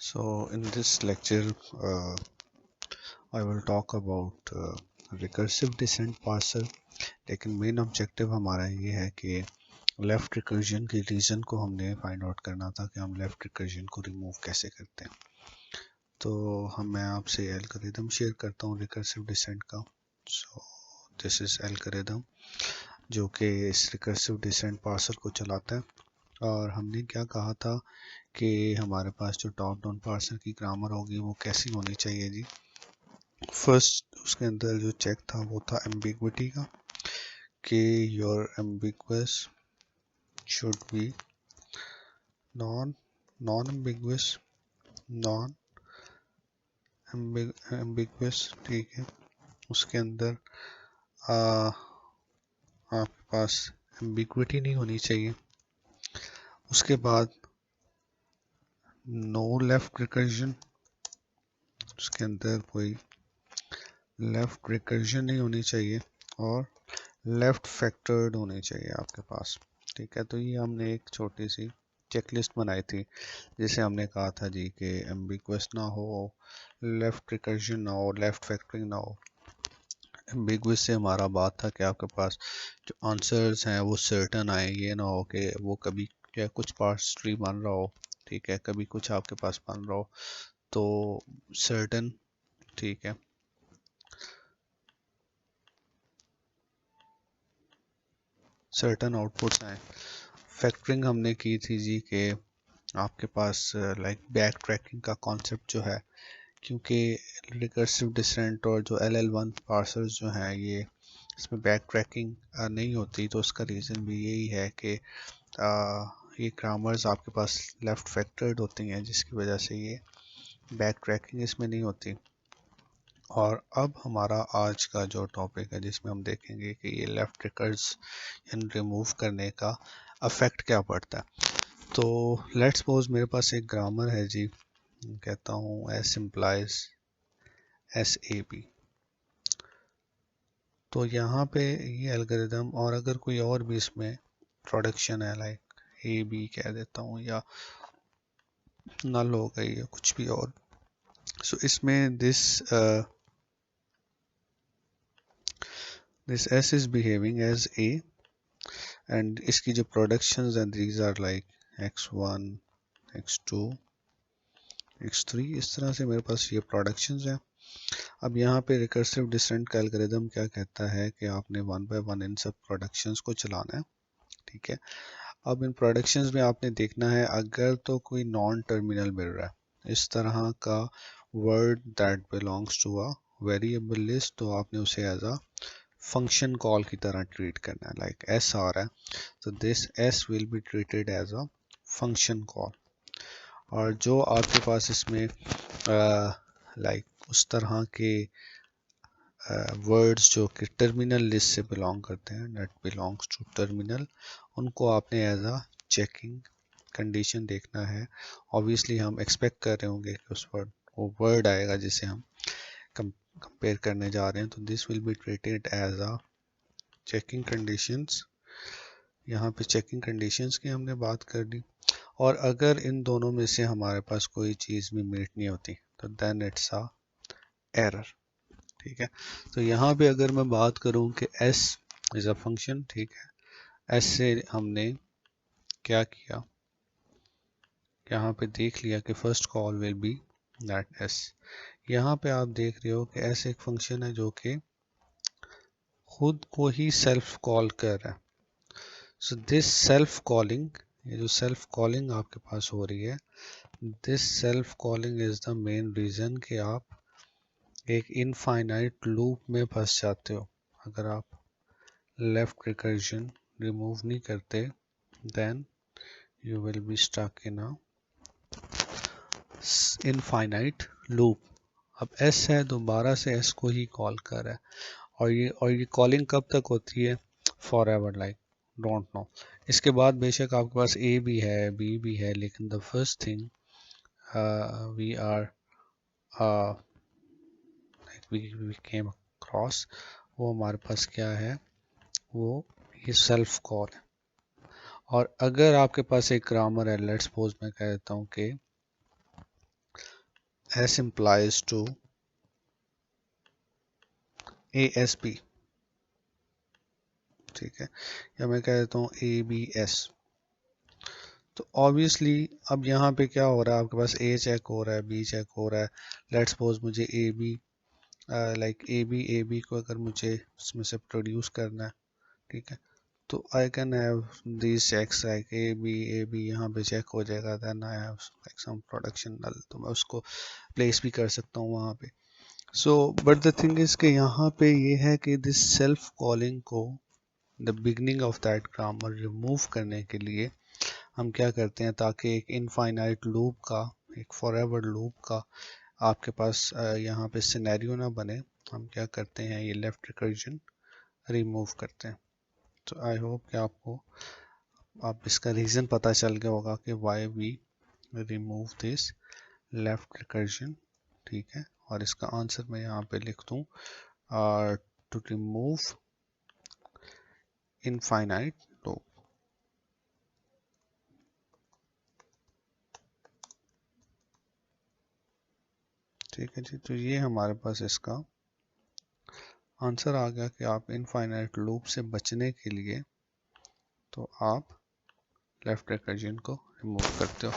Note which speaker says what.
Speaker 1: So in this lecture, I will talk about recursive descent parser. लेकिन main objective हमारा ये है कि लेफ्ट रिकर्जन के रीज़न को हमने फाइंड आउट करना था कि हम लेफ्ट रिकर्जन को रिमूव कैसे करते हैं। तो मैं आपसे एल्गोरिदम शेयर करता हूँ रिकर्सिव डिसेंट का। सो दिस इज़ एल्गोरिदम जो कि इस रिकर्सिव डिसेंट पार्सर को चलाता है। और हमने क्या कहा था कि हमारे पास जो टॉप डाउन पार्सर की ग्रामर होगी वो कैसी होनी चाहिए जी। फर्स्ट उसके अंदर जो चेक था वो था एम्बिग्विटी का कि your ambiguous should be non ambiguous, ठीक है। उसके अंदर आपके पास एम्बिग्विटी नहीं होनी चाहिए। उसके बाद नो लेफ्ट रिकर्जन, उसके अंदर कोई लेफ्ट रिकर्जन नहीं होनी चाहिए और लेफ्ट फैक्टर्ड होनी चाहिए आपके पास, ठीक है। तो ये हमने एक छोटी सी चेकलिस्ट बनाई थी जिसे हमने कहा था जी कि एम्बिगुअस ना हो, लेफ्ट रिकर्जन ना हो, लेफ्ट फैक्टरिंग ना हो। एम्बिगुअस से हमारा बात था कि आपके पास जो आंसर्स हैं वो सर्टन आए, ये ना हो कि वो कभी क्या कुछ पार्ट्स ट्री बन रहा हो, ठीक है, कभी कुछ आपके पास बन रहा हो। तो सर्टन, ठीक है। सर्टन आउटपुट्स आए। फैक्टरिंग हमने की थी जी कि आपके पास लाइक बैक ट्रैकिंग का कॉन्सेप्ट जो है, क्योंकि रिकर्सिव डिसेंट और जो LL1 पार्सर्स जो हैं ये इसमें बैक ट्रैकिंग नहीं होती। तो उसका रीज़न भी यही है कि ये ग्रामर्स आपके पास लेफ़्ट फैक्टर्ड होती हैं जिसकी वजह से ये बैक ट्रैकिंग इसमें नहीं होती। और अब हमारा आज का जो टॉपिक है जिसमें हम देखेंगे कि ये लेफ़्ट रिकर्जन रिमूव करने का अफेक्ट क्या पड़ता है। तो लेट्स सपोज मेरे पास एक ग्रामर है जी, कहता हूँ एस इम्प्लाइज SAB। तो यहाँ पे ये एल्गोरिदम, और अगर कोई और भी इसमें प्रोडक्शन है लाइक AB कह देता हूँ या नल हो गई या कुछ भी और। सो इसमें this S is behaving as A and इसकी जो प्रोडक्शंस हैं these are like X1 X2 X3, इस तरह से मेरे पास ये प्रोडक्शंस हैं। अब यहाँ पे रिकर्सिव डिसेंट का एल्गोरिदम क्या कहता है कि आपने 1 बाय 1 इन सब प्रोडक्शंस को चलाना है, ठीक है। अब इन प्रोडक्शंस में आपने देखना है अगर तो कोई नॉन टर्मिनल मिल रहा है, इस तरह का word that belongs to a variable list, तो आपने उसे एज अ फंक्शन कॉल की तरह ट्रीट करना है। लाइक S आ रहा है तो this S will be treated as a function call. और जो आपके पास इसमें लाइक उस तरह के वर्ड्स जो कि टर्मिनल लिस्ट से बिलोंग करते हैं, दैट बिलोंग्स टू टर्मिनल, उनको आपने एज अ चेकिंग कंडीशन देखना है। ऑब्वियसली हम एक्सपेक्ट कर रहे होंगे कि उस वर्ड वो वर्ड आएगा जिसे हम कंपेयर करने जा रहे हैं, तो this will be treated as a checking conditions. यहाँ पे चेकिंग कंडीशंस की हमने बात कर ली। और अगर इन दोनों में से हमारे पास कोई चीज़ भी मीट नहीं होती तो देन इट्स अ एरर, ठीक है। तो यहाँ पे अगर मैं बात करूँ कि S इज़ अ फंक्शन, ठीक है, S से हमने क्या किया, यहाँ पे देख लिया कि first call will be that S। यहाँ पे आप देख रहे हो कि S एक फंक्शन है जो कि खुद को ही सेल्फ कॉल कर रहा है। सो दिस सेल्फ कॉलिंग, ये जो सेल्फ कॉलिंग आपके पास हो रही है, this self calling is the main reason कि आप एक इनफाइनाइट लूप में फंस जाते हो। अगर आप लेफ्ट रिकर्जन रिमूव नहीं करते then you will be stuck in a infinite loop. अब S है, दोबारा से S को ही कॉल कर रहा है और ये कॉलिंग कब तक होती है, for ever, like don't know. इसके बाद बेशक आपके पास A भी है B भी है, लेकिन the first thing we are we came across, वो हमारे पास क्या है, वो ये सेल्फ कॉल है। और अगर आपके पास एक ग्रामर है, लेट्स सपोज मैं कह देता हूँ कि S implies to ASB, ठीक है, या मैं कह देता हूँ ABS। तो ऑब्वियसली अब यहाँ पे क्या हो रहा है, आपके पास A चेक हो रहा है, B चेक हो रहा है। लेट्स सपोज मुझे AB लाइक AB को अगर मुझे उसमें से प्रोड्यूस करना है, ठीक है, तो I can have these checks like AB यहाँ पे चेक हो जाएगा, then I have like some production null, तो मैं उसको प्लेस भी कर सकता हूँ वहाँ पे। So but the thing is कि यहाँ पे ये है कि दिस सेल्फ कॉलिंग को the beginning of that grammar remove करने के लिए हम क्या करते हैं, ताकि एक इनफाइनाइट लूप का, एक फॉरएवर लूप का आपके पास यहाँ पे सिनेरियो ना बने, हम क्या करते हैं, ये लेफ्ट रिकर्जन रिमूव करते हैं। तो आई होप कि आपको आप इसका रीज़न पता चल गया होगा कि why we remove this left recursion, ठीक है। और इसका आंसर मैं यहाँ पे लिख दूँ, टू रिमूव इनफाइनाइट लूप, ठीक है जी। तो ये हमारे पास इसका आंसर आ गया कि आप इनफाइनाइट लूप से बचने के लिए तो आप लेफ्ट रिकर्जन को रिमूव करते हो।